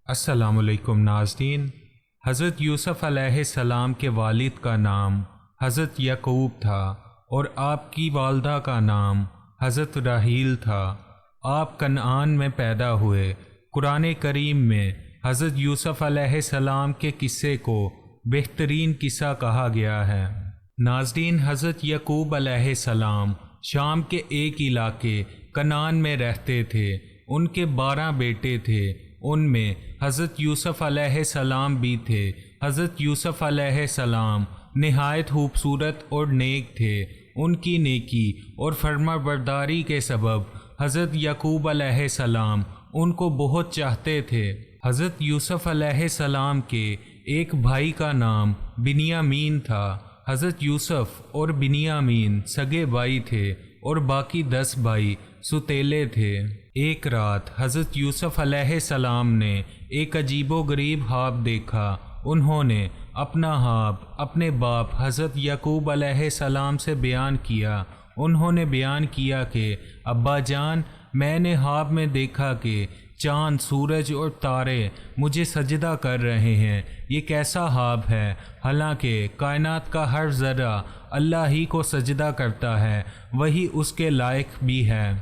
السلام علیکم ناظرین۔ حضرت یوسف علیہ السلام کے والد کا نام حضرت یعقوب تھا اور آپ کی والدہ کا نام حضرت راحیل تھا۔ آپ کنعان میں پیدا ہوئے۔ قرآن کریم میں حضرت یوسف علیہ السلام کے قصے کو بہترین قصہ کہا گیا ہے۔ ناظرین، حضرت یعقوب علیہ السلام شام کے ایک علاقے کنعان میں رہتے تھے۔ ان کے 12 بیٹے تھے، ان میں حضرت یوسف علیہ السلام بھی تھے۔ حضرت یوسف علیہ السلام نہایت خوبصورت اور نیک تھے۔ ان کی نیکی اور فرما برداری کے سبب حضرت یعقوب علیہ السلام ان کو بہت چاہتے تھے۔ حضرت یوسف علیہ السلام کے ایک بھائی کا نام بنیامین تھا۔ حضرت یوسف اور بنیامین سگے بھائی تھے اور باقی 10 بھائی ستیلے تھے۔ ایک رات حضرت یوسف علیہ السلام نے ایک عجیب و غریب خواب دیکھا۔ انہوں نے اپنا خواب اپنے باپ حضرت یعقوب علیہ السلام سے بیان کیا۔ انہوں نے بیان کیا کہ ابا جان، میں نے خواب میں دیکھا کہ چاند، سورج اور تارے مجھے سجدہ کر رہے ہیں۔ یہ کیسا خواب ہے؟ حالانکہ کائنات کا ہر ذرہ اللہ ہی کو سجدہ کرتا ہے، وہی اس کے لائق بھی ہے۔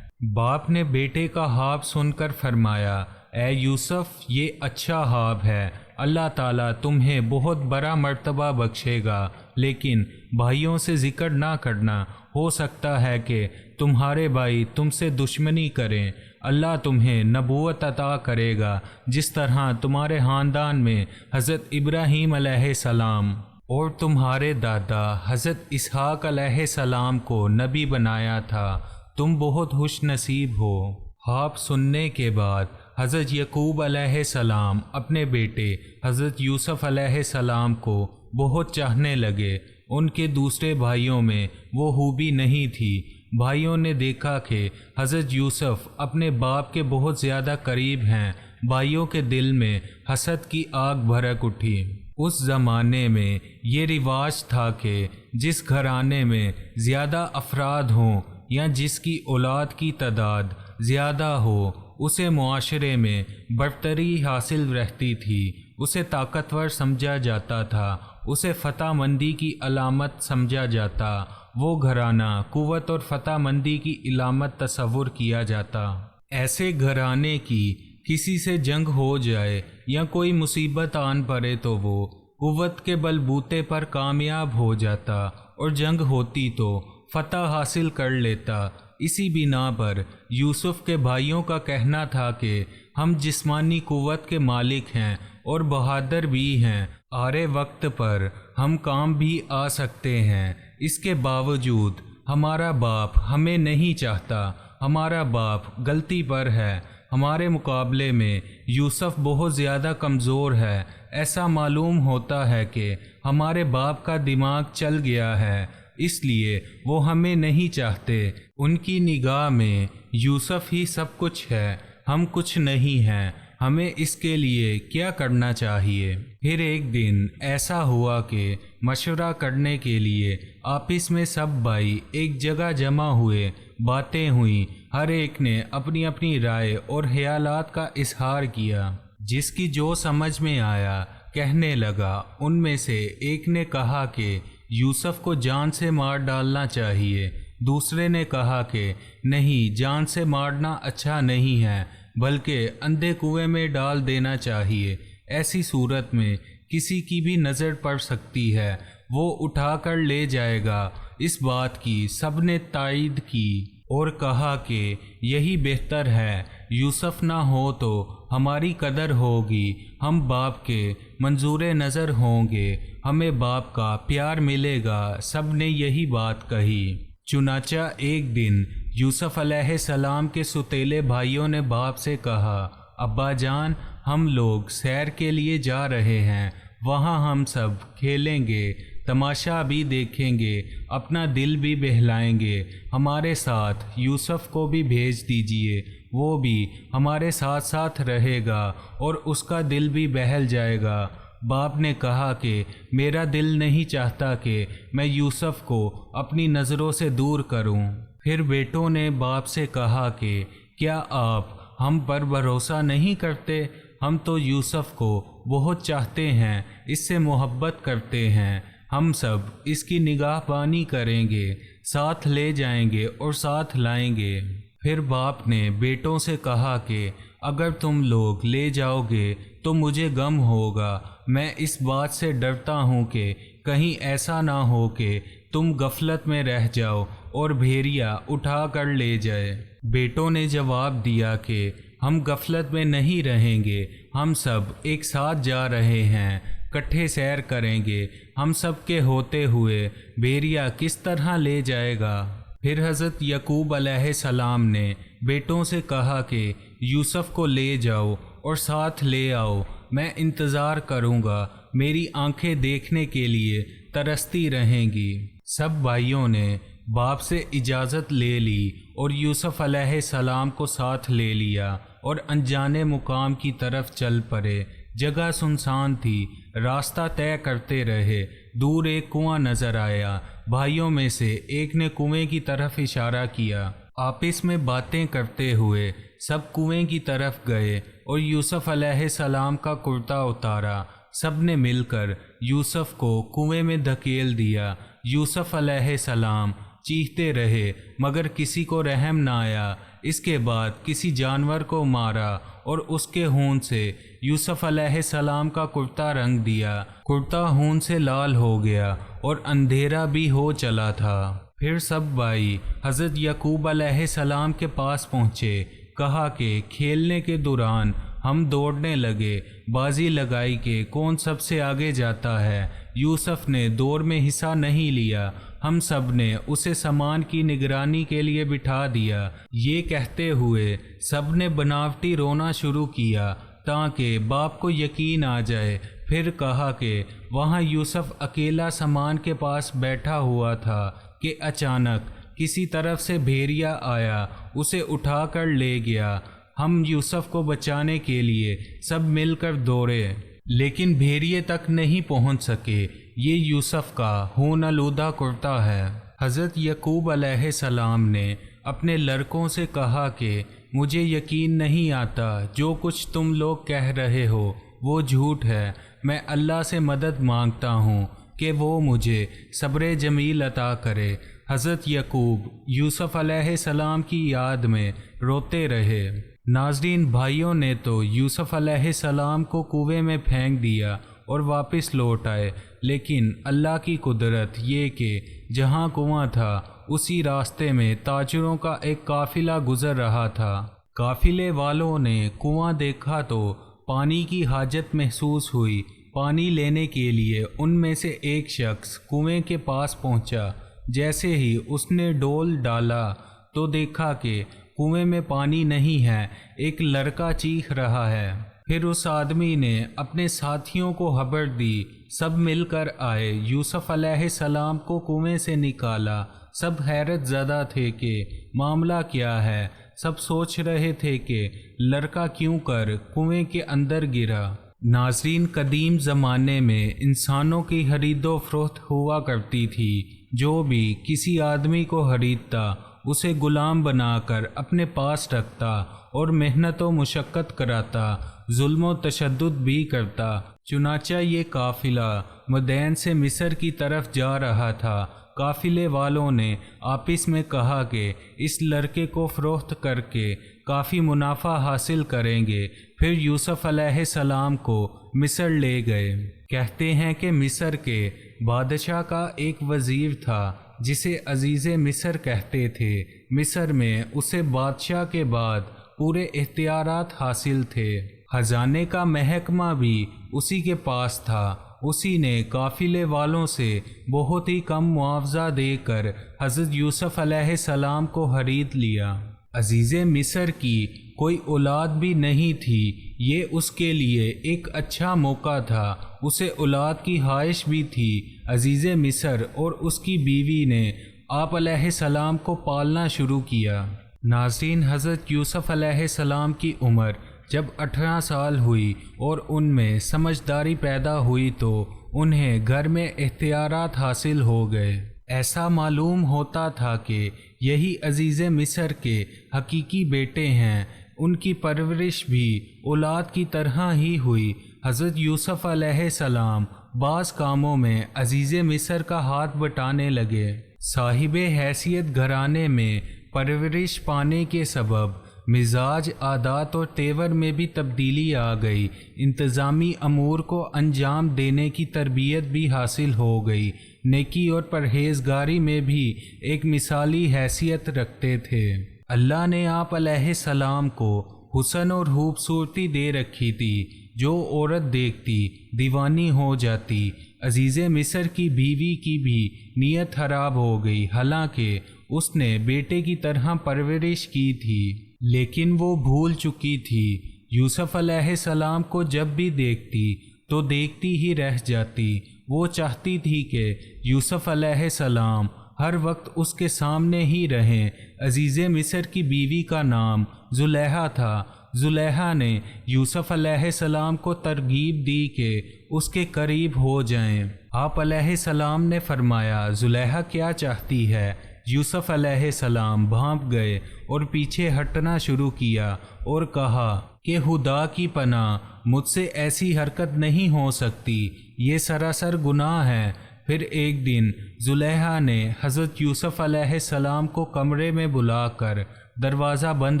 باپ نے بیٹے کا خواب سن کر فرمایا، اے یوسف، یہ اچھا خواب ہے، اللہ تعالیٰ تمہیں بہت بڑا مرتبہ بخشے گا، لیکن بھائیوں سے ذکر نہ کرنا، ہو سکتا ہے کہ تمہارے بھائی تم سے دشمنی کریں۔ اللہ تمہیں نبوت عطا کرے گا، جس طرح تمہارے خاندان میں حضرت ابراہیم علیہ السلام اور تمہارے دادا حضرت اسحاق علیہ السلام کو نبی بنایا تھا۔ تم بہت خوش نصیب ہو۔ خواب سننے کے بعد حضرت یعقوب علیہ السلام اپنے بیٹے حضرت یوسف علیہ السلام کو بہت چاہنے لگے۔ ان کے دوسرے بھائیوں میں وہ خوبی نہیں تھی۔ بھائیوں نے دیکھا کہ حضرت یوسف اپنے باپ کے بہت زیادہ قریب ہیں۔ بھائیوں کے دل میں حسد کی آگ بھڑک اٹھی۔ اس زمانے میں یہ رواج تھا کہ جس گھرانے میں زیادہ افراد ہوں یا جس کی اولاد کی تعداد زیادہ ہو، اسے معاشرے میں برتری حاصل رہتی تھی، اسے طاقتور سمجھا جاتا تھا، اسے فتح مندی کی علامت سمجھا جاتا، وہ گھرانہ قوت اور فتح مندی کی علامت تصور کیا جاتا۔ ایسے گھرانے کی کسی سے جنگ ہو جائے یا کوئی مصیبت آن پڑے تو وہ قوت کے بلبوتے پر کامیاب ہو جاتا اور جنگ ہوتی تو فتح حاصل کر لیتا۔ اسی بنا پر یوسف کے بھائیوں کا کہنا تھا کہ ہم جسمانی قوت کے مالک ہیں اور بہادر بھی ہیں، آرے وقت پر ہم کام بھی آ سکتے ہیں۔ اس کے باوجود ہمارا باپ ہمیں نہیں چاہتا، ہمارا باپ غلطی پر ہے، ہمارے مقابلے میں یوسف بہت زیادہ کمزور ہے۔ ایسا معلوم ہوتا ہے کہ ہمارے باپ کا دماغ چل گیا ہے، اس لیے وہ ہمیں نہیں چاہتے۔ ان کی نگاہ میں یوسف ہی سب کچھ ہے، ہم کچھ نہیں ہیں۔ ہمیں اس کے لیے کیا کرنا چاہیے؟ پھر ایک دن ایسا ہوا کہ مشورہ کرنے کے لیے آپس میں سب بھائی ایک جگہ جمع ہوئے۔ باتیں ہوئیں، ہر ایک نے اپنی اپنی رائے اور خیالات کا اظہار کیا۔ جس کی جو سمجھ میں آیا کہنے لگا۔ ان میں سے ایک نے کہا کہ یوسف کو جان سے مار ڈالنا چاہیے۔ دوسرے نے کہا کہ نہیں، جان سے مارنا اچھا نہیں ہے، بلکہ اندھے کنویں میں ڈال دینا چاہیے۔ ایسی صورت میں کسی کی بھی نظر پڑ سکتی ہے، وہ اٹھا کر لے جائے گا۔ اس بات کی سب نے تائید کی اور کہا کہ یہی بہتر ہے، یوسف نہ ہو تو ہماری قدر ہوگی، ہم باپ کے منظور نظر ہوں گے، ہمیں باپ کا پیار ملے گا۔ سب نے یہی بات کہی۔ چنانچہ ایک دن یوسف علیہ السلام کے ستیلے بھائیوں نے باپ سے کہا، ابا جان، ہم لوگ سیر کے لیے جا رہے ہیں، وہاں ہم سب کھیلیں گے، تماشا بھی دیکھیں گے، اپنا دل بھی بہلائیں گے۔ ہمارے ساتھ یوسف کو بھی بھیج دیجیے، وہ بھی ہمارے ساتھ ساتھ رہے گا اور اس کا دل بھی بہل جائے گا۔ باپ نے کہا کہ میرا دل نہیں چاہتا کہ میں یوسف کو اپنی نظروں سے دور کروں۔ پھر بیٹوں نے باپ سے کہا کہ کیا آپ ہم پر بھروسہ نہیں کرتے؟ ہم تو یوسف کو بہت چاہتے ہیں، اس سے محبت کرتے ہیں، ہم سب اس کی نگہبانی کریں گے، ساتھ لے جائیں گے اور ساتھ لائیں گے۔ پھر باپ نے بیٹوں سے کہا کہ اگر تم لوگ لے جاؤ گے تو مجھے غم ہوگا، میں اس بات سے ڈرتا ہوں کہ کہیں ایسا نہ ہو کہ تم غفلت میں رہ جاؤ اور بھیڑیا اٹھا کر لے جائے۔ بیٹوں نے جواب دیا کہ ہم غفلت میں نہیں رہیں گے، ہم سب ایک ساتھ جا رہے ہیں، کٹھے سیر کریں گے، ہم سب کے ہوتے ہوئے بھیڑیا کس طرح لے جائے گا؟ پھر حضرت یعقوب علیہ السلام نے بیٹوں سے کہا کہ یوسف کو لے جاؤ اور ساتھ لے آؤ، میں انتظار کروں گا، میری آنکھیں دیکھنے کے لیے ترستی رہیں گی۔ سب بھائیوں نے باپ سے اجازت لے لی اور یوسف علیہ السلام کو ساتھ لے لیا اور انجانے مقام کی طرف چل پڑے۔ جگہ سنسان تھی، راستہ طے کرتے رہے، دور ایک کنواں نظر آیا۔ بھائیوں میں سے ایک نے کنویں کی طرف اشارہ کیا۔ آپس میں باتیں کرتے ہوئے سب کنویں کی طرف گئے اور یوسف علیہ السلام کا کرتا اتارا۔ سب نے مل کر یوسف کو کنویں میں دھکیل دیا۔ یوسف علیہ السلام چیختے رہے مگر کسی کو رحم نہ آیا۔ اس کے بعد کسی جانور کو مارا اور اس کے خون سے یوسف علیہ السلام کا کرتا رنگ دیا۔ کرتا خون سے لال ہو گیا اور اندھیرا بھی ہو چلا تھا۔ پھر سب بھائی حضرت یعقوب علیہ السلام کے پاس پہنچے، کہا کہ کھیلنے کے دوران ہم دوڑنے لگے، بازی لگائی کہ کون سب سے آگے جاتا ہے۔ یوسف نے دوڑ میں حصہ نہیں لیا، ہم سب نے اسے سامان کی نگرانی کے لیے بٹھا دیا۔ یہ کہتے ہوئے سب نے بناوٹی رونا شروع کیا تاکہ باپ کو یقین آ جائے۔ پھر کہا کہ وہاں یوسف اکیلا سامان کے پاس بیٹھا ہوا تھا کہ اچانک کسی طرف سے بھیڑیا آیا، اسے اٹھا کر لے گیا۔ ہم یوسف کو بچانے کے لیے سب مل کر دوڑے لیکن بھیڑیے تک نہیں پہنچ سکے۔ یہ یوسف کا خون آلودہ کرتا ہے۔ حضرت یعقوب علیہ السلام نے اپنے لڑکوں سے کہا کہ مجھے یقین نہیں آتا، جو کچھ تم لوگ کہہ رہے ہو وہ جھوٹ ہے۔ میں اللہ سے مدد مانگتا ہوں کہ وہ مجھے صبر جمیل عطا کرے۔ حضرت یعقوب یوسف علیہ السلام کی یاد میں روتے رہے۔ ناظرین، بھائیوں نے تو یوسف علیہ السلام کو کنویں میں پھینک دیا اور واپس لوٹ آئے، لیکن اللہ کی قدرت یہ کہ جہاں کنواں تھا اسی راستے میں تاجروں کا ایک قافلہ گزر رہا تھا۔ قافلے والوں نے کنواں دیکھا تو پانی کی حاجت محسوس ہوئی۔ پانی لینے کے لیے ان میں سے ایک شخص کنویں کے پاس پہنچا۔ جیسے ہی اس نے ڈول ڈالا تو دیکھا کہ کنویں میں پانی نہیں ہے، ایک لڑکا چیخ رہا ہے۔ پھر اس آدمی نے اپنے ساتھیوں کو خبر دی، سب مل کر آئے، یوسف علیہ السلام کو کنویں سے نکالا۔ سب حیرت زدہ تھے کہ معاملہ کیا ہے۔ سب سوچ رہے تھے کہ لڑکا کیوں کر کنویں کے اندر گرا۔ ناظرین، قدیم زمانے میں انسانوں کی خرید و فروخت ہوا کرتی تھی۔ جو بھی کسی آدمی کو خریدتا اسے غلام بنا کر اپنے پاس رکھتا اور محنت و مشقت کراتا، ظلم و تشدد بھی کرتا۔ چنانچہ یہ قافلہ مدین سے مصر کی طرف جا رہا تھا۔ قافلے والوں نے آپس میں کہا کہ اس لڑکے کو فروخت کر کے کافی منافع حاصل کریں گے۔ پھر یوسف علیہ السلام کو مصر لے گئے۔ کہتے ہیں کہ مصر کے بادشاہ کا ایک وزیر تھا جسے عزیز مصر کہتے تھے۔ مصر میں اسے بادشاہ کے بعد پورے اختیارات حاصل تھے۔ خزانے کا محکمہ بھی اسی کے پاس تھا۔ اسی نے قافلے والوں سے بہت ہی کم معاوضہ دے کر حضرت یوسف علیہ السلام کو خرید لیا۔ عزیز مصر کی کوئی اولاد بھی نہیں تھی، یہ اس کے لیے ایک اچھا موقع تھا۔ اسے اولاد کی خواہش بھی تھی۔ عزیز مصر اور اس کی بیوی نے آپ علیہ السلام کو پالنا شروع کیا۔ ناظرین، حضرت یوسف علیہ السلام کی عمر جب 18 سال ہوئی اور ان میں سمجھداری پیدا ہوئی تو انہیں گھر میں اختیارات حاصل ہو گئے۔ ایسا معلوم ہوتا تھا کہ یہی عزیز مصر کے حقیقی بیٹے ہیں۔ ان کی پرورش بھی اولاد کی طرح ہی ہوئی۔ حضرت یوسف علیہ السلام بعض کاموں میں عزیز مصر کا ہاتھ بٹانے لگے۔ صاحب حیثیت گھرانے میں پرورش پانے کے سبب مزاج، عادات اور تیور میں بھی تبدیلی آ گئی۔ انتظامی امور کو انجام دینے کی تربیت بھی حاصل ہو گئی۔ نیکی اور پرہیزگاری میں بھی ایک مثالی حیثیت رکھتے تھے۔ اللہ نے آپ علیہ السلام کو حسن اور خوبصورتی دے رکھی تھی، جو عورت دیکھتی دیوانی ہو جاتی۔ عزیز مصر کی بیوی کی بھی نیت خراب ہو گئی، حالانکہ اس نے بیٹے کی طرح پرورش کی تھی، لیکن وہ بھول چکی تھی۔ یوسف علیہ السلام کو جب بھی دیکھتی تو دیکھتی ہی رہ جاتی۔ وہ چاہتی تھی کہ یوسف علیہ السلام ہر وقت اس کے سامنے ہی رہیں۔ عزیز مصر کی بیوی کا نام زلیخا تھا۔ زلیخا نے یوسف علیہ السلام کو ترغیب دی کہ اس کے قریب ہو جائیں۔ آپ علیہ السلام نے فرمایا، زلیخا کیا چاہتی ہے؟ یوسف علیہ السلام بھانپ گئے اور پیچھے ہٹنا شروع کیا اور کہا کہ خدا کی پناہ، مجھ سے ایسی حرکت نہیں ہو سکتی، یہ سراسر گناہ ہے۔ پھر ایک دن زلیخا نے حضرت یوسف علیہ السلام کو کمرے میں بلا کر دروازہ بند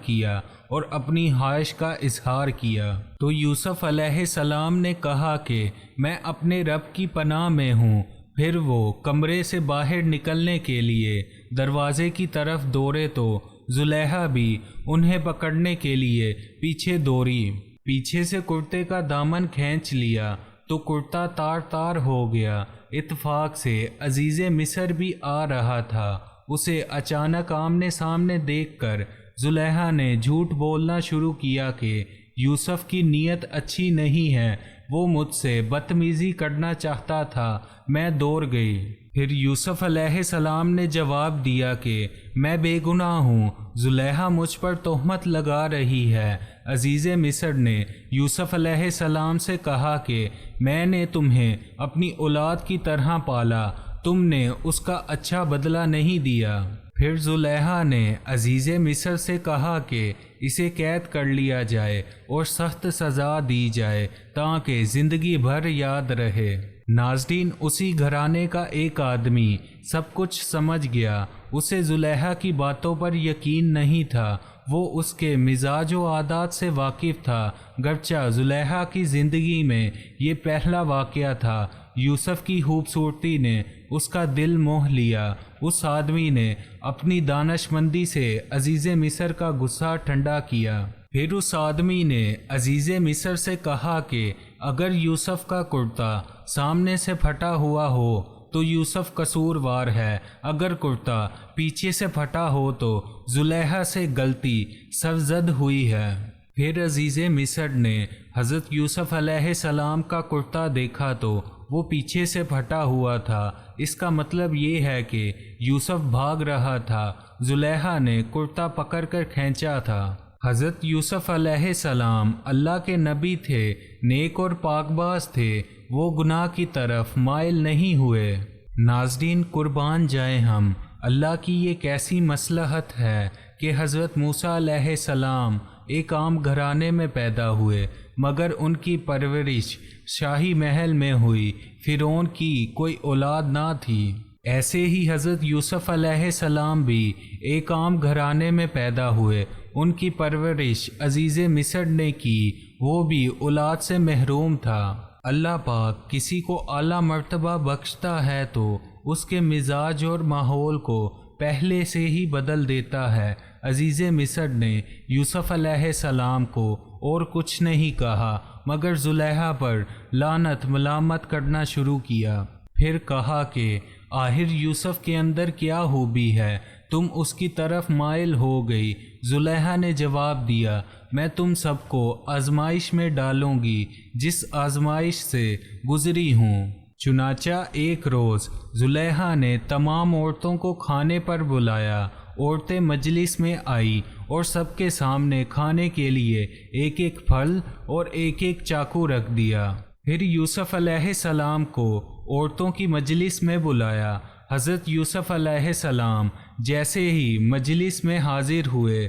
کیا اور اپنی خواہش کا اظہار کیا، تو یوسف علیہ السلام نے کہا کہ میں اپنے رب کی پناہ میں ہوں۔ پھر وہ کمرے سے باہر نکلنے کے لیے دروازے کی طرف دوڑے تو زلیخا بھی انہیں پکڑنے کے لیے پیچھے دوڑی۔ پیچھے سے کرتے کا دامن کھینچ لیا تو کرتا تار تار ہو گیا۔ اتفاق سے عزیز مصر بھی آ رہا تھا۔ اسے اچانک آمنے سامنے دیکھ کر زلیخا نے جھوٹ بولنا شروع کیا کہ یوسف کی نیت اچھی نہیں ہے، وہ مجھ سے بدتمیزی کرنا چاہتا تھا، میں دوڑ گئی۔ پھر یوسف علیہ السلام نے جواب دیا کہ میں بے گناہ ہوں، زلیخا مجھ پر تہمت لگا رہی ہے۔ عزیز مصر نے یوسف علیہ السلام سے کہا کہ میں نے تمہیں اپنی اولاد کی طرح پالا، تم نے اس کا اچھا بدلہ نہیں دیا۔ پھر زلیخا نے عزیز مصر سے کہا کہ اسے قید کر لیا جائے اور سخت سزا دی جائے تاکہ زندگی بھر یاد رہے۔ ناظرین، اسی گھرانے کا ایک آدمی سب کچھ سمجھ گیا۔ اسے زلیخا کی باتوں پر یقین نہیں تھا، وہ اس کے مزاج و عادات سے واقف تھا۔ گرچہ زلیخا کی زندگی میں یہ پہلا واقعہ تھا، یوسف کی خوبصورتی نے اس کا دل موہ لیا۔ اس آدمی نے اپنی دانش مندی سے عزیز مصر کا غصہ ٹھنڈا کیا۔ پھر اس آدمی نے عزیز مصر سے کہا کہ اگر یوسف کا کرتا سامنے سے پھٹا ہوا ہو تو یوسف قصوروار ہے، اگر کرتا پیچھے سے پھٹا ہو تو زلیخا سے غلطی سرزد ہوئی ہے۔ پھر عزیز مصر نے حضرت یوسف علیہ السلام کا کرتا دیکھا تو وہ پیچھے سے پھٹا ہوا تھا۔ اس کا مطلب یہ ہے کہ یوسف بھاگ رہا تھا، زلیخا نے کرتا پکڑ کر کھینچا تھا۔ حضرت یوسف علیہ السلام اللہ کے نبی تھے، نیک اور پاک باز تھے، وہ گناہ کی طرف مائل نہیں ہوئے۔ ناظرین، قربان جائیں ہم، اللہ کی یہ کیسی مصلحت ہے کہ حضرت موسیٰ علیہ السلام ایک عام گھرانے میں پیدا ہوئے، مگر ان کی پرورش شاہی محل میں ہوئی، فرعون کی کوئی اولاد نہ تھی۔ ایسے ہی حضرت یوسف علیہ السلام بھی ایک عام گھرانے میں پیدا ہوئے، ان کی پرورش عزیز مصر نے کی، وہ بھی اولاد سے محروم تھا۔ اللہ پاک کسی کو اعلیٰ مرتبہ بخشتا ہے تو اس کے مزاج اور ماحول کو پہلے سے ہی بدل دیتا ہے۔ عزیز مصر نے یوسف علیہ السلام کو اور کچھ نہیں کہا مگر زلیخا پر لعنت ملامت کرنا شروع کیا۔ پھر کہا کہ آخر یوسف کے اندر کیا خوبی ہے، تم اس کی طرف مائل ہو گئی۔ زلیخا نے جواب دیا، میں تم سب کو آزمائش میں ڈالوں گی جس آزمائش سے گزری ہوں۔ چنانچہ ایک روز زلیخا نے تمام عورتوں کو کھانے پر بلایا۔ عورتیں مجلس میں آئی اور سب کے سامنے کھانے کے لیے ایک ایک پھل اور ایک ایک چاقو رکھ دیا۔ پھر یوسف علیہ السلام کو عورتوں کی مجلس میں بلایا۔ حضرت یوسف علیہ السلام جیسے ہی مجلس میں حاضر ہوئے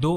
2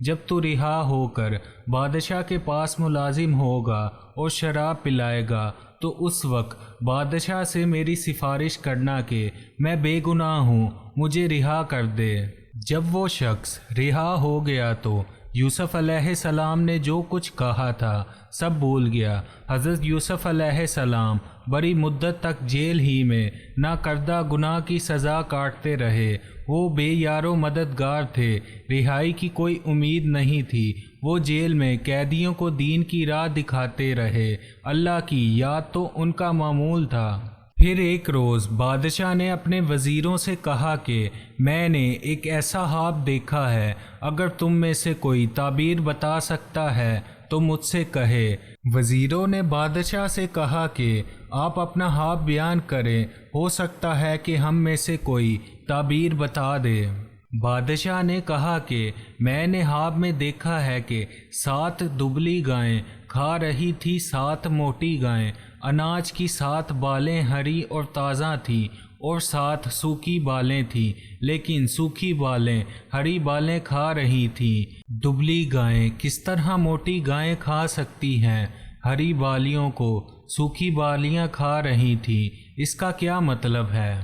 جب تو رہا ہو کر بادشاہ کے پاس ملازم ہوگا اور شراب پلائے گا تو اس وقت بادشاہ سے میری سفارش کرنا کہ میں بے گناہ ہوں، مجھے رہا کر دے۔ جب وہ شخص رہا ہو گیا تو یوسف علیہ السلام نے جو کچھ کہا تھا سب بھول گیا۔ حضرت یوسف علیہ السلام بڑی مدت تک جیل ہی میں نہ کردہ گناہ کی سزا کاٹتے رہے۔ وہ بے یار و مددگار تھے، رہائی کی کوئی امید نہیں تھی۔ وہ جیل میں قیدیوں کو دین کی راہ دکھاتے رہے، اللہ کی یاد تو ان کا معمول تھا۔ پھر ایک روز بادشاہ نے اپنے وزیروں سے کہا کہ میں نے ایک ایسا خواب دیکھا ہے، اگر تم میں سے کوئی تعبیر بتا سکتا ہے تو مجھ سے کہے۔ وزیروں نے بادشاہ سے کہا کہ آپ اپنا خواب بیان کریں، ہو سکتا ہے کہ ہم میں سے کوئی تعبیر بتا دے۔ بادشاہ نے کہا کہ میں نے خواب میں دیکھا ہے کہ 7 دبلی گائیں کھا رہی تھی 7 موٹی گائیں، اناج کی 7 بالیں ہری اور تازہ تھیں اور 7 سوکھی بالیں تھیں، لیکن سوکھی بالیں ہری بالیں کھا رہی تھیں۔ دبلی گائیں کس طرح موٹی گائیں کھا سکتی ہیں؟ ہری بالیوں کو سوکھی بالیاں کھا رہی تھیں، اس کا کیا مطلب ہے؟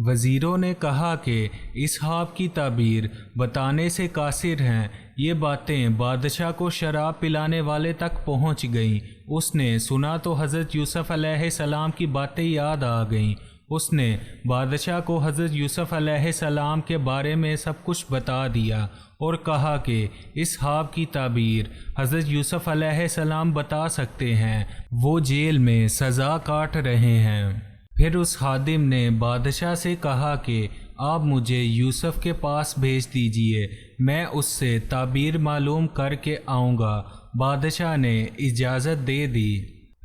وزیروں نے کہا کہ اس خواب کی تعبیر بتانے سے قاصر ہیں۔ یہ باتیں بادشاہ کو شراب پلانے والے تک پہنچ گئیں۔ اس نے سنا تو حضرت یوسف علیہ السلام کی باتیں یاد آ گئیں۔ اس نے بادشاہ کو حضرت یوسف علیہ السلام کے بارے میں سب کچھ بتا دیا اور کہا کہ اس خواب کی تعبیر حضرت یوسف علیہ السلام بتا سکتے ہیں، وہ جیل میں سزا کاٹ رہے ہیں۔ پھر اس خادم نے بادشاہ سے کہا کہ آپ مجھے یوسف کے پاس بھیج دیجئے، میں اس سے تعبیر معلوم کر کے آؤں گا۔ بادشاہ نے اجازت دے دی۔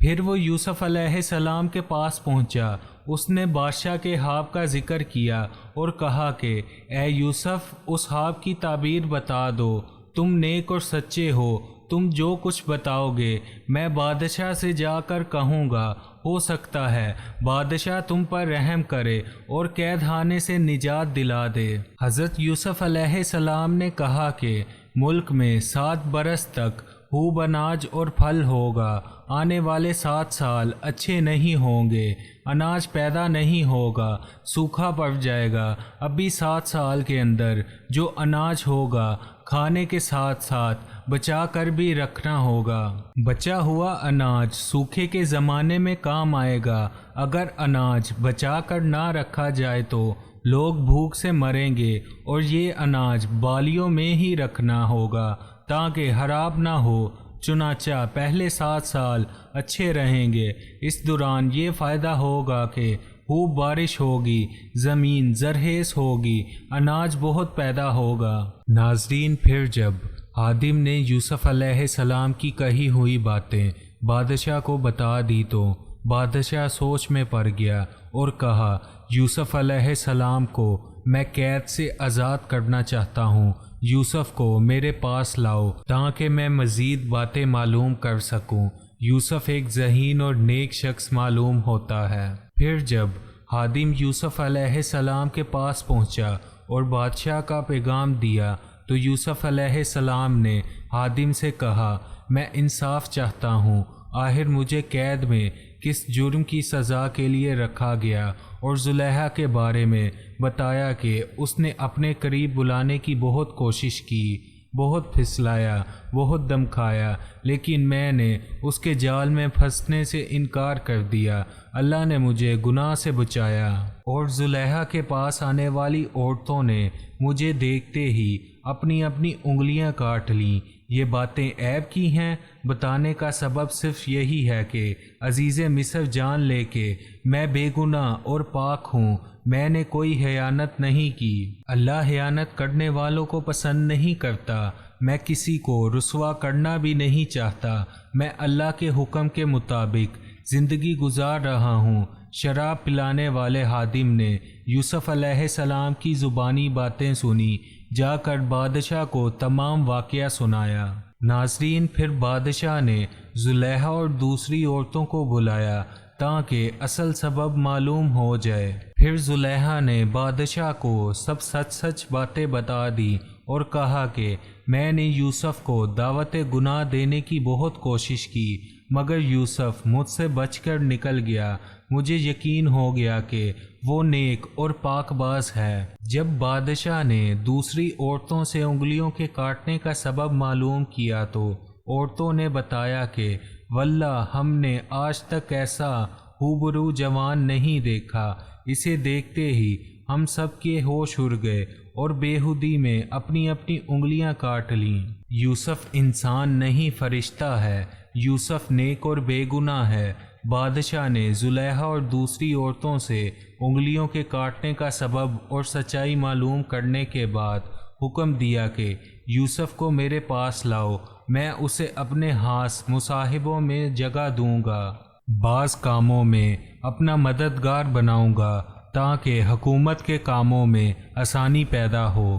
پھر وہ یوسف علیہ السلام کے پاس پہنچا۔ اس نے بادشاہ کے خواب کا ذکر کیا اور کہا کہ اے یوسف، اس خواب کی تعبیر بتا دو، تم نیک اور سچے ہو، تم جو کچھ بتاؤ گے میں بادشاہ سے جا کر کہوں گا، ہو سکتا ہے بادشاہ تم پر رحم کرے اور قید خانے سے نجات دلا دے۔ حضرت یوسف علیہ السلام نے کہا کہ ملک میں 7 برس تک خوب اناج اور پھل ہوگا، آنے والے 7 سال اچھے نہیں ہوں گے، اناج پیدا نہیں ہوگا، سوکھا پڑ جائے گا۔ ابھی 7 سال کے اندر جو اناج ہوگا کھانے کے ساتھ ساتھ بچا کر بھی رکھنا ہوگا۔ بچا ہوا اناج سوکھے کے زمانے میں کام آئے گا۔ اگر اناج بچا کر نہ رکھا جائے تو لوگ بھوک سے مریں گے، اور یہ اناج بالیوں میں ہی رکھنا ہوگا تاکہ خراب نہ ہو۔ چنانچہ پہلے 7 سال اچھے رہیں گے، اس دوران یہ فائدہ ہوگا کہ خوب بارش ہوگی، زمین زرخیز ہوگی، اناج بہت پیدا ہوگا۔ ناظرین، پھر جب خادم نے یوسف علیہ السلام کی کہی ہوئی باتیں بادشاہ کو بتا دی تو بادشاہ سوچ میں پڑ گیا اور کہا، یوسف علیہ السلام کو میں قید سے آزاد کرنا چاہتا ہوں۔ یوسف کو میرے پاس لاؤ تاکہ میں مزید باتیں معلوم کر سکوں۔ یوسف ایک ذہین اور نیک شخص معلوم ہوتا ہے۔ پھر جب خادم یوسف علیہ السلام کے پاس پہنچا اور بادشاہ کا پیغام دیا تو یوسف علیہ السلام نے خادم سے کہا، میں انصاف چاہتا ہوں، آخر مجھے قید میں کس جرم کی سزا کے لیے رکھا گیا؟ اور زلیخا کے بارے میں بتایا کہ اس نے اپنے قریب بلانے کی بہت کوشش کی، بہت پھسلایا، بہت دم کھایا، لیکن میں نے اس کے جال میں پھنسنے سے انکار کر دیا۔ اللہ نے مجھے گناہ سے بچایا، اور زلیخا کے پاس آنے والی عورتوں نے مجھے دیکھتے ہی اپنی اپنی انگلیاں کاٹ لیں۔ یہ باتیں عیب کی ہیں؟ بتانے کا سبب صرف یہی ہے کہ عزیز مصر جان لے کہ میں بے گناہ اور پاک ہوں، میں نے کوئی خیانت نہیں کی۔ اللہ خیانت کرنے والوں کو پسند نہیں کرتا، میں کسی کو رسوا کرنا بھی نہیں چاہتا، میں اللہ کے حکم کے مطابق زندگی گزار رہا ہوں۔ شراب پلانے والے خادم نے یوسف علیہ السلام کی زبانی باتیں سنی، جا کر بادشاہ کو تمام واقعہ سنایا۔ ناظرین، پھر بادشاہ نے زلیخا اور دوسری عورتوں کو بلایا تاکہ اصل سبب معلوم ہو جائے۔ پھر زلیخا نے بادشاہ کو سب سچ سچ باتیں بتا دی اور کہا کہ میں نے یوسف کو دعوت گناہ دینے کی بہت کوشش کی، مگر یوسف مجھ سے بچ کر نکل گیا۔ مجھے یقین ہو گیا کہ وہ نیک اور پاک باز ہے۔ جب بادشاہ نے دوسری عورتوں سے انگلیوں کے کاٹنے کا سبب معلوم کیا تو عورتوں نے بتایا کہ واللہ ہم نے آج تک ایسا ہوبرو جوان نہیں دیکھا۔ اسے دیکھتے ہی ہم سب کے ہوش اڑ گئے اور بےہودی میں اپنی اپنی انگلیاں کاٹ لیں۔ یوسف انسان نہیں فرشتہ ہے، یوسف نیک اور بے گناہ ہے۔ بادشاہ نے زلیخا اور دوسری عورتوں سے انگلیوں کے کاٹنے کا سبب اور سچائی معلوم کرنے کے بعد حکم دیا کہ یوسف کو میرے پاس لاؤ، میں اسے اپنے ہاس مصاحبوں میں جگہ دوں گا، بعض کاموں میں اپنا مددگار بناؤں گا تاکہ حکومت کے کاموں میں آسانی پیدا ہو۔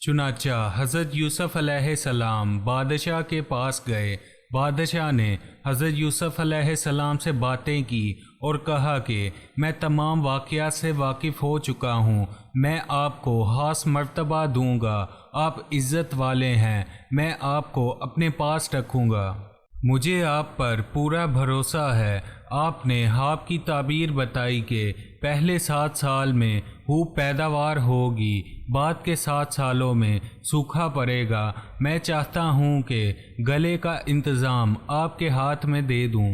چنانچہ حضرت یوسف علیہ السلام بادشاہ کے پاس گئے۔ بادشاہ نے حضرت یوسف علیہ السلام سے باتیں کی اور کہا کہ میں تمام واقعات سے واقف ہو چکا ہوں، میں آپ کو خاص مرتبہ دوں گا، آپ عزت والے ہیں، میں آپ کو اپنے پاس رکھوں گا، مجھے آپ پر پورا بھروسہ ہے۔ آپ نے خواب کی تعبیر بتائی کہ پہلے 7 سال میں خوب پیداوار ہوگی، بعد کے 7 سالوں میں سوکھا پڑے گا۔ میں چاہتا ہوں کہ گلے کا انتظام آپ کے ہاتھ میں دے دوں۔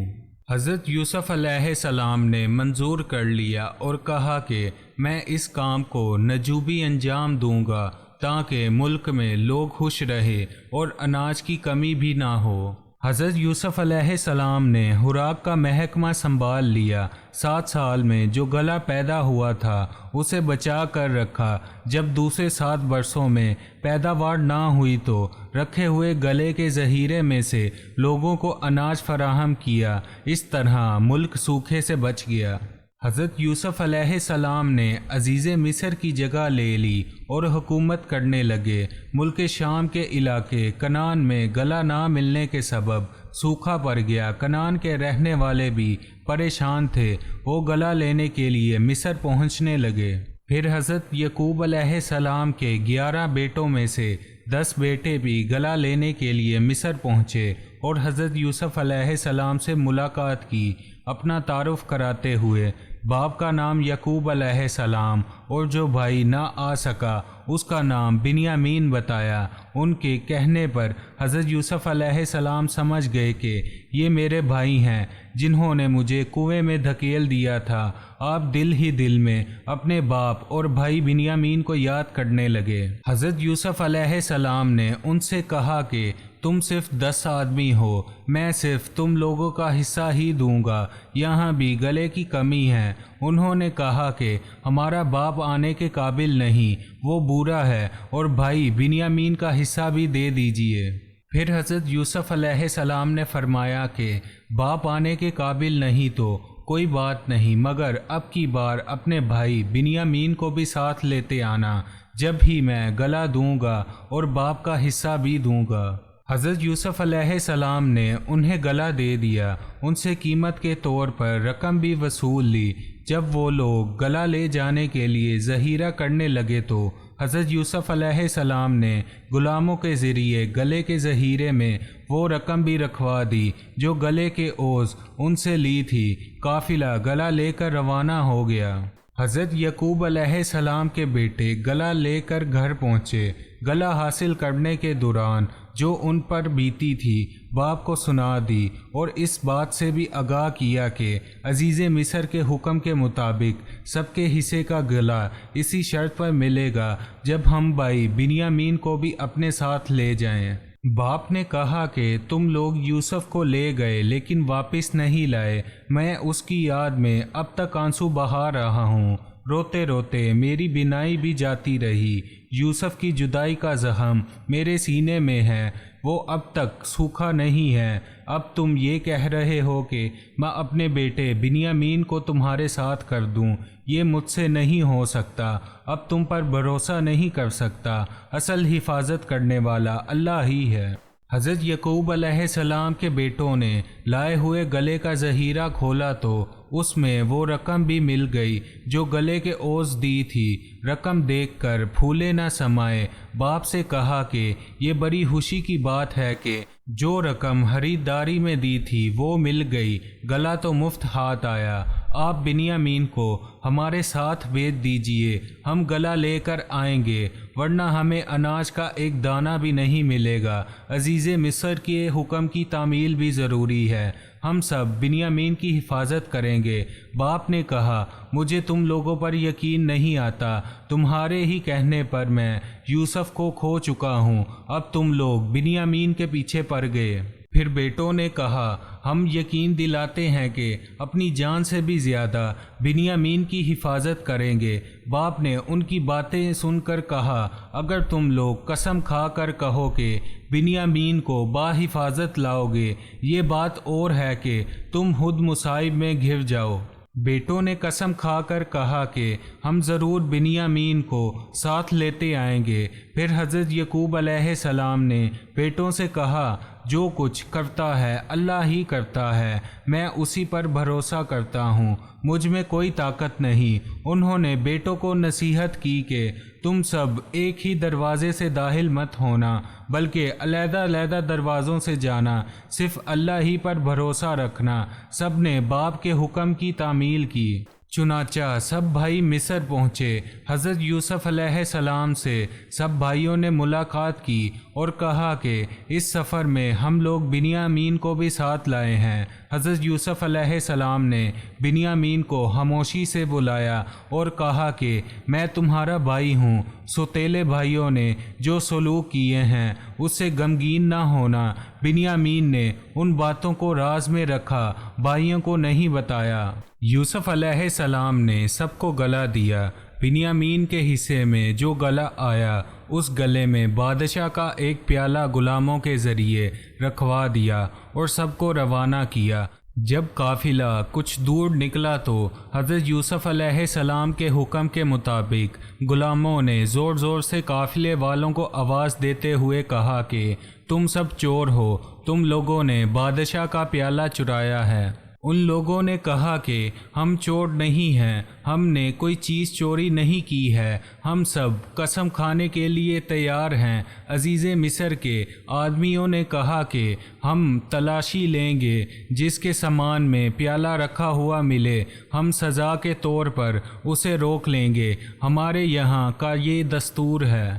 حضرت یوسف علیہ السلام نے منظور کر لیا اور کہا کہ میں اس کام کو نجوبی انجام دوں گا تاکہ ملک میں لوگ خوش رہے اور اناج کی کمی بھی نہ ہو۔ حضرت یوسف علیہ السلام نے خوراک کا محکمہ سنبھال لیا۔ 7 سال میں جو گلا پیدا ہوا تھا اسے بچا کر رکھا۔ جب دوسرے 7 برسوں میں پیداوار نہ ہوئی تو رکھے ہوئے گلے کے ذخیرے میں سے لوگوں کو اناج فراہم کیا۔ اس طرح ملک سوکھے سے بچ گیا۔ حضرت یوسف علیہ السلام نے عزیز مصر کی جگہ لے لی اور حکومت کرنے لگے۔ ملک شام کے علاقے کنعان میں گلا نہ ملنے کے سبب سوکھا پڑ گیا۔ کنعان کے رہنے والے بھی پریشان تھے، وہ گلا لینے کے لیے مصر پہنچنے لگے۔ پھر حضرت یعقوب علیہ السلام کے 11 بیٹوں میں سے 10 بیٹے بھی گلا لینے کے لیے مصر پہنچے اور حضرت یوسف علیہ السلام سے ملاقات کی، اپنا تعارف کراتے ہوئے۔ باپ کا نام یعقوب علیہ السلام اور جو بھائی نہ آ سکا اس کا نام بنیامین بتایا۔ ان کے کہنے پر حضرت یوسف علیہ السلام سمجھ گئے کہ یہ میرے بھائی ہیں جنہوں نے مجھے کنویں میں دھکیل دیا تھا۔ آپ دل ہی دل میں اپنے باپ اور بھائی بنیامین کو یاد کرنے لگے۔ حضرت یوسف علیہ السلام نے ان سے کہا کہ تم صرف 10 آدمی ہو، میں صرف تم لوگوں کا حصہ ہی دوں گا، یہاں بھی گلے کی کمی ہے۔ انہوں نے کہا کہ ہمارا باپ آنے کے قابل نہیں، وہ بوڑھا ہے، اور بھائی بنیامین کا حصہ بھی دے دیجیے۔ پھر حضرت یوسف علیہ السلام نے فرمایا کہ باپ آنے کے قابل نہیں تو کوئی بات نہیں، مگر اب کی بار اپنے بھائی بنیامین کو بھی ساتھ لیتے آنا، جب ہی میں گلا دوں گا اور باپ کا حصہ بھی دوں گا۔ حضرت یوسف علیہ السلام نے انہیں گلا دے دیا، ان سے قیمت کے طور پر رقم بھی وصول لی۔ جب وہ لوگ گلا لے جانے کے لیے ذخیرہ کرنے لگے تو حضرت یوسف علیہ السلام نے غلاموں کے ذریعے گلے کے ذخیرے میں وہ رقم بھی رکھوا دی جو گلے کے عوض ان سے لی تھی۔ قافلہ گلا لے کر روانہ ہو گیا۔ حضرت یعقوب علیہ السلام کے بیٹے گلا لے کر گھر پہنچے۔ گلا حاصل کرنے کے دوران جو ان پر بیتی تھی باپ کو سنا دی اور اس بات سے بھی آگاہ کیا کہ عزیز مصر کے حکم کے مطابق سب کے حصے کا گلا اسی شرط پر ملے گا جب ہم بھائی بنیامین کو بھی اپنے ساتھ لے جائیں۔ باپ نے کہا کہ تم لوگ یوسف کو لے گئے لیکن واپس نہیں لائے، میں اس کی یاد میں اب تک آنسو بہا رہا ہوں، روتے روتے میری بینائی بھی جاتی رہی۔ یوسف کی جدائی کا زخم میرے سینے میں ہے، وہ اب تک سوکھا نہیں ہے۔ اب تم یہ کہہ رہے ہو کہ میں اپنے بیٹے بنیامین کو تمہارے ساتھ کر دوں، یہ مجھ سے نہیں ہو سکتا، اب تم پر بھروسہ نہیں کر سکتا، اصل حفاظت کرنے والا اللہ ہی ہے۔ حضرت یعقوب علیہ السلام کے بیٹوں نے لائے ہوئے گلے کا ذخیرہ کھولا تو اس میں وہ رقم بھی مل گئی جو گلے کے اوز دی تھی۔ رقم دیکھ کر پھولے نہ سمائے۔ باپ سے کہا کہ یہ بڑی خوشی کی بات ہے کہ جو رقم خریداری میں دی تھی وہ مل گئی، گلا تو مفت ہاتھ آیا۔ آپ بنیامین کو ہمارے ساتھ بھیج دیجئے، ہم گلا لے کر آئیں گے، ورنہ ہمیں اناج کا ایک دانہ بھی نہیں ملے گا۔ عزیز مصر کے حکم کی تعمیل بھی ضروری ہے، ہم سب بنیامین کی حفاظت کریں گے۔ باپ نے کہا مجھے تم لوگوں پر یقین نہیں آتا، تمہارے ہی کہنے پر میں یوسف کو کھو چکا ہوں، اب تم لوگ بنیامین کے پیچھے پڑ گئے۔ پھر بیٹوں نے کہا ہم یقین دلاتے ہیں کہ اپنی جان سے بھی زیادہ بنیامین کی حفاظت کریں گے۔ باپ نے ان کی باتیں سن کر کہا اگر تم لوگ قسم کھا کر کہو کہ بنیامین کو باحفاظت لاؤ گے، یہ بات اور ہے کہ تم خود مصائب میں گھر جاؤ۔ بیٹوں نے قسم کھا کر کہا کہ ہم ضرور بنیامین کو ساتھ لیتے آئیں گے۔ پھر حضرت یعقوب علیہ السلام نے بیٹوں سے کہا جو کچھ کرتا ہے اللہ ہی کرتا ہے، میں اسی پر بھروسہ کرتا ہوں، مجھ میں کوئی طاقت نہیں۔ انہوں نے بیٹوں کو نصیحت کی کہ تم سب ایک ہی دروازے سے داخل مت ہونا بلکہ علیحدہ علیحدہ دروازوں سے جانا، صرف اللہ ہی پر بھروسہ رکھنا۔ سب نے باپ کے حکم کی تعمیل کی۔ چنانچہ سب بھائی مصر پہنچے۔ حضرت یوسف علیہ السلام سے سب بھائیوں نے ملاقات کی اور کہا کہ اس سفر میں ہم لوگ بنیامین کو بھی ساتھ لائے ہیں۔ حضرت یوسف علیہ السلام نے بنیامین کو خاموشی سے بلایا اور کہا کہ میں تمہارا بھائی ہوں، سوتیلے بھائیوں نے جو سلوک کیے ہیں اس سے غمگین نہ ہونا۔ بنیامین نے ان باتوں کو راز میں رکھا، بھائیوں کو نہیں بتایا۔ یوسف علیہ السلام نے سب کو گلا دیا۔ بنیامین کے حصے میں جو گلا آیا اس گلے میں بادشاہ کا ایک پیالہ غلاموں کے ذریعے رکھوا دیا اور سب کو روانہ کیا۔ جب قافلہ کچھ دور نکلا تو حضرت یوسف علیہ السلام کے حکم کے مطابق غلاموں نے زور زور سے قافلے والوں کو آواز دیتے ہوئے کہا کہ تم سب چور ہو، تم لوگوں نے بادشاہ کا پیالہ چرایا ہے۔ ان لوگوں نے کہا کہ ہم چور نہیں ہیں، ہم نے کوئی چیز چوری نہیں کی ہے، ہم سب قسم کھانے کے لیے تیار ہیں۔ عزیز مصر کے آدمیوں نے کہا کہ ہم تلاشی لیں گے، جس کے سامان میں پیالہ رکھا ہوا ملے ہم سزا کے طور پر اسے روک لیں گے، ہمارے یہاں کا یہ دستور ہے۔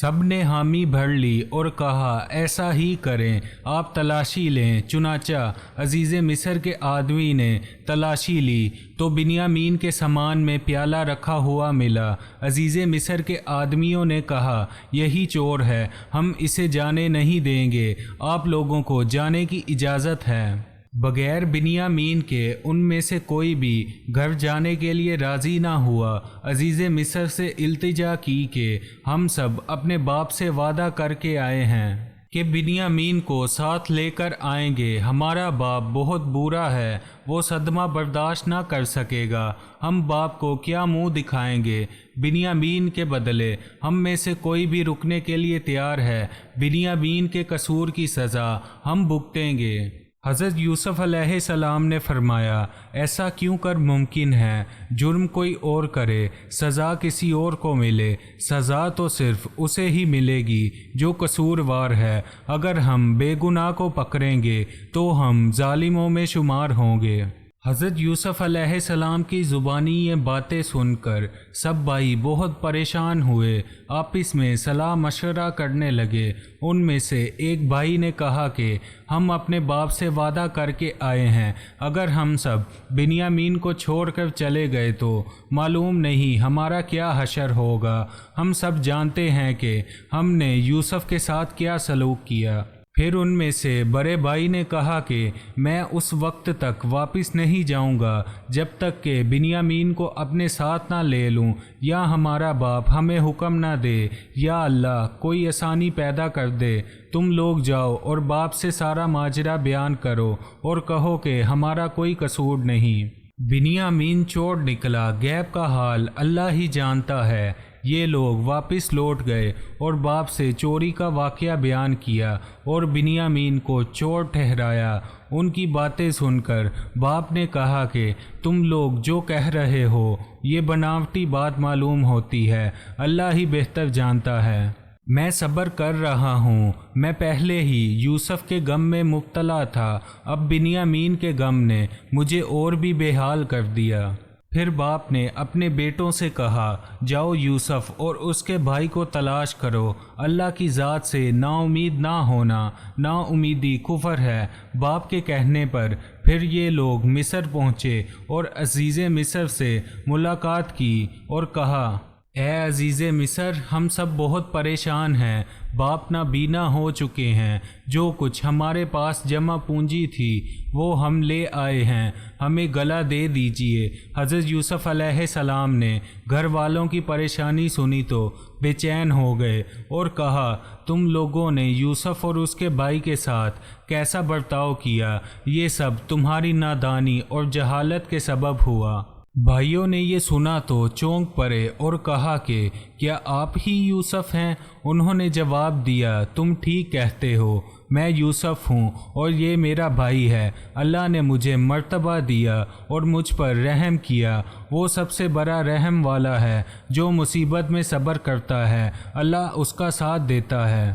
سب نے حامی بھر لی اور کہا ایسا ہی کریں، آپ تلاشی لیں۔ چنانچہ عزیز مصر کے آدمی نے تلاشی لی تو بنیامین کے سامان میں پیالہ رکھا ہوا ملا۔ عزیز مصر کے آدمیوں نے کہا یہی چور ہے، ہم اسے جانے نہیں دیں گے، آپ لوگوں کو جانے کی اجازت ہے۔ بغیر بنیامین کے ان میں سے کوئی بھی گھر جانے کے لیے راضی نہ ہوا۔ عزیز مصر سے التجا کی کہ ہم سب اپنے باپ سے وعدہ کر کے آئے ہیں کہ بنیامین کو ساتھ لے کر آئیں گے، ہمارا باپ بہت برا ہے، وہ صدمہ برداشت نہ کر سکے گا، ہم باپ کو کیا منہ دکھائیں گے۔ بنیامین کے بدلے ہم میں سے کوئی بھی رکنے کے لیے تیار ہے، بنیامین کے قصور کی سزا ہم بھگتیں گے۔ حضرت یوسف علیہ السلام نے فرمایا ایسا کیوں کر ممکن ہے؟ جرم کوئی اور کرے، سزا کسی اور کو ملے، سزا تو صرف اسے ہی ملے گی جو قصوروار ہے۔ اگر ہم بے گناہ کو پکڑیں گے تو ہم ظالموں میں شمار ہوں گے۔ حضرت یوسف علیہ السلام کی زبانی یہ باتیں سن کر سب بھائی بہت پریشان ہوئے، آپس میں صلاح مشورہ کرنے لگے۔ ان میں سے ایک بھائی نے کہا کہ ہم اپنے باپ سے وعدہ کر کے آئے ہیں، اگر ہم سب بنیامین کو چھوڑ کر چلے گئے تو معلوم نہیں ہمارا کیا حشر ہوگا۔ ہم سب جانتے ہیں کہ ہم نے یوسف کے ساتھ کیا سلوک کیا۔ پھر ان میں سے بڑے بھائی نے کہا کہ میں اس وقت تک واپس نہیں جاؤں گا جب تک کہ بنیامین کو اپنے ساتھ نہ لے لوں، یا ہمارا باپ ہمیں حکم نہ دے، یا اللہ کوئی آسانی پیدا کر دے۔ تم لوگ جاؤ اور باپ سے سارا ماجرا بیان کرو اور کہو کہ ہمارا کوئی قصور نہیں۔ بنیامین چور نکلا، غیب کا حال اللہ ہی جانتا ہے۔ یہ لوگ واپس لوٹ گئے اور باپ سے چوری کا واقعہ بیان کیا اور بنیامین کو چور ٹھہرایا۔ ان کی باتیں سن کر باپ نے کہا کہ تم لوگ جو کہہ رہے ہو یہ بناوٹی بات معلوم ہوتی ہے، اللہ ہی بہتر جانتا ہے۔ میں صبر کر رہا ہوں، میں پہلے ہی یوسف کے غم میں مبتلا تھا، اب بنیامین کے غم نے مجھے اور بھی بے حال کر دیا۔ پھر باپ نے اپنے بیٹوں سے کہا، جاؤ یوسف اور اس کے بھائی کو تلاش کرو، اللہ کی ذات سے نا امید نہ ہونا، نا امیدی کفر ہے۔ باپ کے کہنے پر پھر یہ لوگ مصر پہنچے اور عزیز مصر سے ملاقات کی اور کہا، اے عزیز مصر، ہم سب بہت پریشان ہیں، باپ نابینا ہو چکے ہیں، جو کچھ ہمارے پاس جمع پونجی تھی وہ ہم لے آئے ہیں، ہمیں گلا دے دیجیے۔ حضرت یوسف علیہ السلام نے گھر والوں کی پریشانی سنی تو بے چین ہو گئے اور کہا، تم لوگوں نے یوسف اور اس کے بھائی کے ساتھ کیسا برتاؤ کیا؟ یہ سب تمہاری نادانی اور جہالت کے سبب ہوا۔ بھائیوں نے یہ سنا تو چونک پڑے اور کہا کہ کیا آپ ہی یوسف ہیں؟ انہوں نے جواب دیا، تم ٹھیک کہتے ہو، میں یوسف ہوں اور یہ میرا بھائی ہے۔ اللہ نے مجھے مرتبہ دیا اور مجھ پر رحم کیا، وہ سب سے بڑا رحم والا ہے۔ جو مصیبت میں صبر کرتا ہے اللہ اس کا ساتھ دیتا ہے۔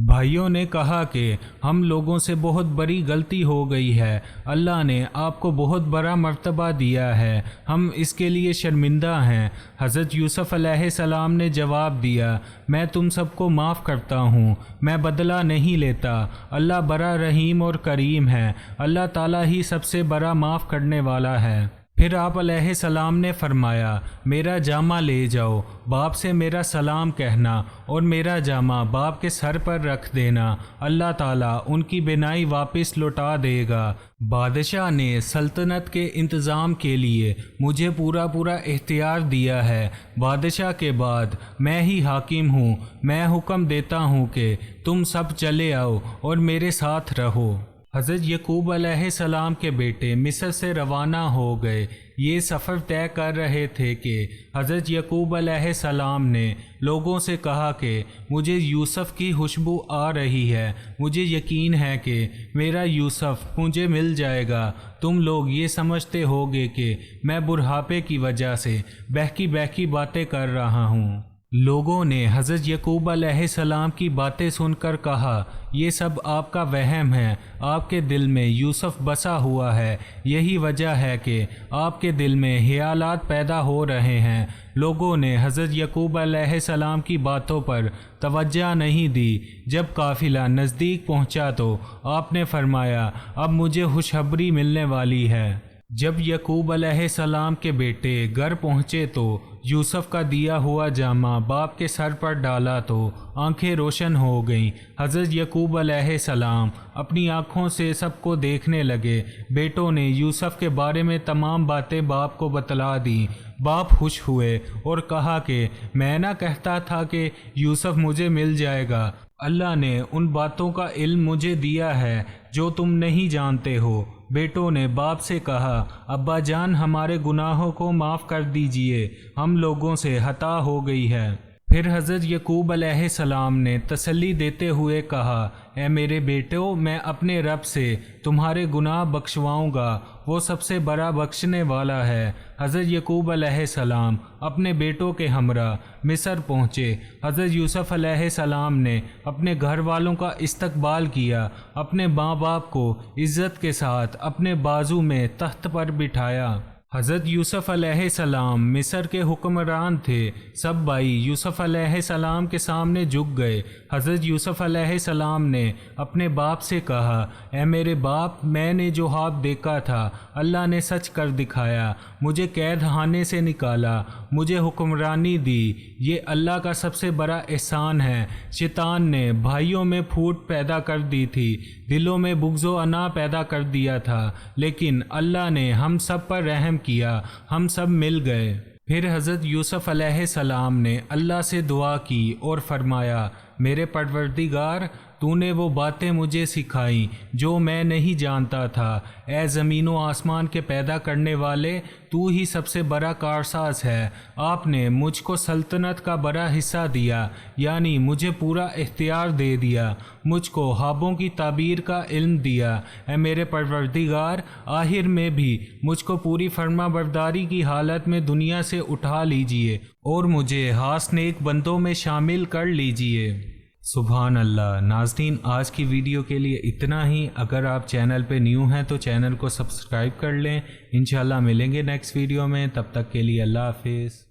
بھائیوں نے کہا کہ ہم لوگوں سے بہت بڑی غلطی ہو گئی ہے، اللہ نے آپ کو بہت بڑا مرتبہ دیا ہے، ہم اس کے لیے شرمندہ ہیں۔ حضرت یوسف علیہ السلام نے جواب دیا، میں تم سب کو معاف کرتا ہوں، میں بدلہ نہیں لیتا، اللہ بڑا رحیم اور کریم ہے، اللہ تعالیٰ ہی سب سے بڑا معاف کرنے والا ہے۔ پھر آپ علیہ السلام نے فرمایا، میرا جامہ لے جاؤ، باپ سے میرا سلام کہنا اور میرا جامہ باپ کے سر پر رکھ دینا، اللہ تعالیٰ ان کی بینائی واپس لوٹا دے گا۔ بادشاہ نے سلطنت کے انتظام کے لیے مجھے پورا اختیار دیا ہے، بادشاہ کے بعد میں ہی حاکم ہوں، میں حکم دیتا ہوں کہ تم سب چلے آؤ اور میرے ساتھ رہو۔ حضرت یعقوب علیہ السلام کے بیٹے مصر سے روانہ ہو گئے۔ یہ سفر طے کر رہے تھے کہ حضرت یعقوب علیہ السلام نے لوگوں سے کہا کہ مجھے یوسف کی خوشبو آ رہی ہے، مجھے یقین ہے کہ میرا یوسف مجھے مل جائے گا۔ تم لوگ یہ سمجھتے ہوگے کہ میں بڑھاپے کی وجہ سے بہکی باتیں کر رہا ہوں۔ لوگوں نے حضرت یعقوب علیہ السلام کی باتیں سن کر کہا، یہ سب آپ کا وہم ہے، آپ کے دل میں یوسف بسا ہوا ہے، یہی وجہ ہے کہ آپ کے دل میں خیالات پیدا ہو رہے ہیں۔ لوگوں نے حضرت یعقوب علیہ السلام کی باتوں پر توجہ نہیں دی۔ جب قافلہ نزدیک پہنچا تو آپ نے فرمایا، اب مجھے خوشخبری ملنے والی ہے۔ جب یعقوب علیہ السلام کے بیٹے گھر پہنچے تو یوسف کا دیا ہوا جامہ باپ کے سر پر ڈالا تو آنکھیں روشن ہو گئیں۔ حضرت یعقوب علیہ السلام اپنی آنکھوں سے سب کو دیکھنے لگے۔ بیٹوں نے یوسف کے بارے میں تمام باتیں باپ کو بتلا دیں۔ باپ خوش ہوئے اور کہا کہ میں نہ کہتا تھا کہ یوسف مجھے مل جائے گا، اللہ نے ان باتوں کا علم مجھے دیا ہے جو تم نہیں جانتے ہو۔ بیٹوں نے باپ سے کہا، ابا جان ہمارے گناہوں کو معاف کر دیجئے، ہم لوگوں سے خطا ہو گئی ہے۔ پھر حضرت یعقوب علیہ السلام نے تسلی دیتے ہوئے کہا، اے میرے بیٹو، میں اپنے رب سے تمہارے گناہ بخشواؤں گا، وہ سب سے بڑا بخشنے والا ہے۔ حضرت یعقوب علیہ السلام اپنے بیٹوں کے ہمراہ مصر پہنچے۔ حضرت یوسف علیہ السلام نے اپنے گھر والوں کا استقبال کیا، اپنے ماں باپ کو عزت کے ساتھ اپنے بازو میں تخت پر بٹھایا۔ حضرت یوسف علیہ السلام مصر کے حکمران تھے۔ سب بھائی یوسف علیہ السلام کے سامنے جھک گئے۔ حضرت یوسف علیہ السلام نے اپنے باپ سے کہا، اے میرے باپ، میں نے جو خواب دیکھا تھا اللہ نے سچ کر دکھایا، مجھے قید خانے سے نکالا، مجھے حکمرانی دی، یہ اللہ کا سب سے بڑا احسان ہے۔ شیطان نے بھائیوں میں پھوٹ پیدا کر دی تھی، دلوں میں بغض و عناء پیدا کر دیا تھا، لیکن اللہ نے ہم سب پر رحم کیا، ہم سب مل گئے۔ پھر حضرت یوسف علیہ السلام نے اللہ سے دعا کی اور فرمایا، میرے پروردگار، تو تو نے وہ باتیں مجھے سکھائیں جو میں نہیں جانتا تھا۔ اے زمین و آسمان کے پیدا کرنے والے، تو ہی سب سے بڑا کارساز ہے۔ آپ نے مجھ کو سلطنت کا بڑا حصہ دیا، یعنی مجھے پورا اختیار دے دیا، مجھ کو خوابوں کی تعبیر کا علم دیا۔ اے میرے پروردگار، آخر میں بھی مجھ کو پوری فرما برداری کی حالت میں دنیا سے اٹھا لیجئے اور مجھے خاص نیک بندوں میں شامل کر لیجئے۔ سبحان اللہ۔ ناظرین، آج کی ویڈیو کے لیے اتنا ہی۔ اگر آپ چینل پہ نیو ہیں تو چینل کو سبسکرائب کر لیں۔ انشاءاللہ ملیں گے نیکسٹ ویڈیو میں، تب تک کے لیے اللہ حافظ۔